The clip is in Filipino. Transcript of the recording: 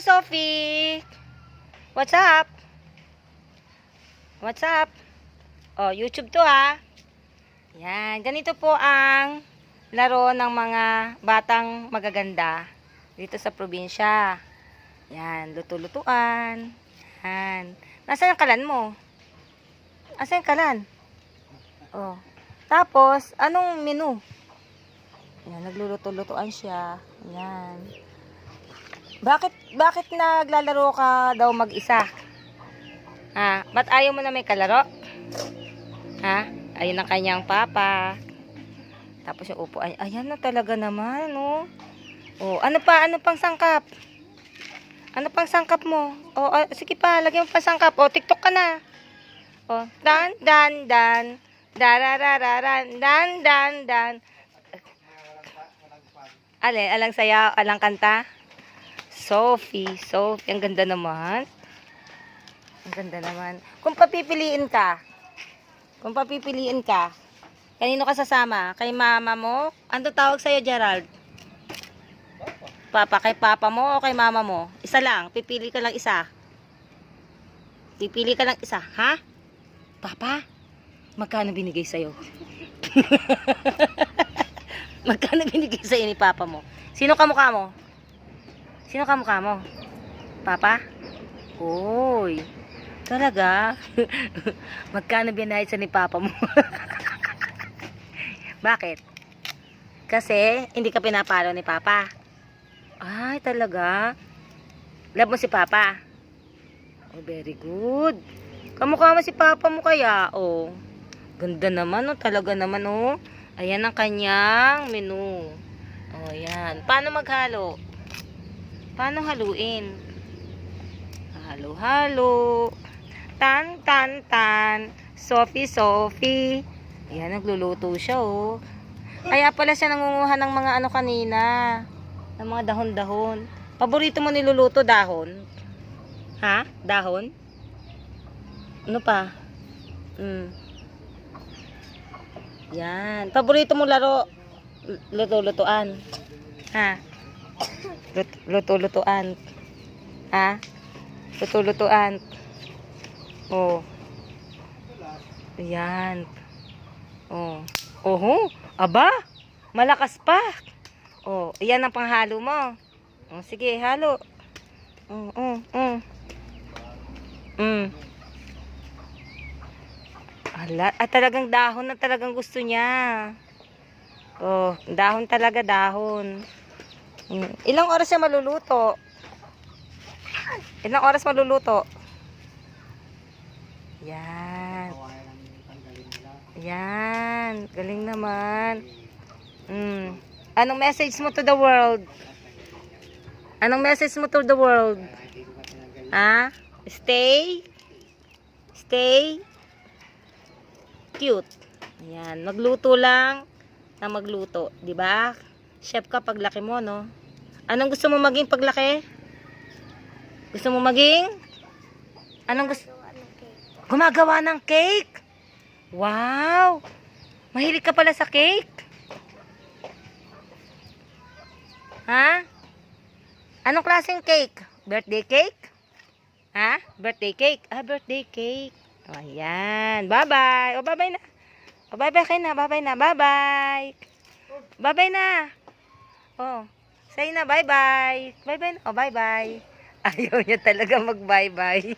Hi, Sophie. What's up? What's up? Oh, YouTube to ha. Yan, ganito po ang laro ng mga batang magaganda dito sa probinsya. Yan, luto-lutuan. Yan. Nasaan ang kalan mo? Nasaan ang kalan? Oh. Tapos, anong menu? Yan, nagluluto-lutuan siya. Yan. Bakit naglalaro ka daw mag-isa? Ha? Ba't ayaw mo na may kalaro? Ha? Ayun ang kanyang papa. Tapos yung upo, ay, ayan na talaga naman, no? Oh, ano pang sangkap? Ano pang sangkap mo? Oh, sige pa, lagyan mo pa sangkap. Oh, TikTok ka na. Oh, dan, dan, dan. Dararararan, dan, dan, dan. Alang sayaw, alang kanta. Sophie, ang ganda naman. Ang ganda naman. Kung papipiliin ka, kanino ka sasama? Kay mama mo? Ano tawag sa'yo, Gerald? Papa, kay papa mo o kay mama mo? Isa lang, pipili ka lang isa. Pipili ka lang isa, ha? Papa, magkano binigay sa'yo? Magkano binigay sa'yo ni papa mo? Sino kamukha mo? Sino kamukha mo? Papa? Uy, talaga? Magkano binayad sa ni papa mo? Bakit? Kasi hindi ka pinapalo ni papa. Ay, talaga? Love mo si papa? Oh, very good. Kamukha mo si papa mo kaya? Oh, ganda naman, oh. Talaga naman, oh. Ayan ang kanyang menu. Oh, yan. Paano maghalo? Paano haluin? Halo-halo. Tan, tan, tan. Sophie. Ayan, nagluluto siya, oh. Kaya pala siya nangunguha ng mga ano kanina. Ng mga dahon-dahon. Paborito mo niluluto, dahon? Ha? Dahon? Ano pa? Yan. Paborito mo laro? Luto-lutuan. Ha? Luto-lutuan. Ha? Luto-lutuan. Oh. Ayan. Oh. Oho. Aba. Malakas pa. Oh. Ayan ang panghalo mo. Oh, sige, halo. Ala, talagang dahon na talagang gusto niya. Oh, dahon talaga, dahon. Ilang oras siya maluluto? Ilang oras maluluto? Yan. Yan. Galing naman. Anong message mo to the world? Anong message mo to the world? Ha? Stay cute. Ayan. Magluto lang na magluto. Diba? Chef ka paglaki mo, no? Anong gusto mo maging paglaki? Gusto mo maging? Anong gusto? Gumagawa ng cake? Wow! Mahilig ka pala sa cake? Ha? Anong klaseng cake? Birthday cake? Ha? Birthday cake? Ah, birthday cake. O, ayan. Bye-bye. O, bye-bye na. O, bye-bye kayo na. Bye-bye na. Bye-bye. Bye-bye na. Oh, say na bye-bye. Bye-bye na. Oh, bye-bye. Ayaw niya talaga mag-bye-bye.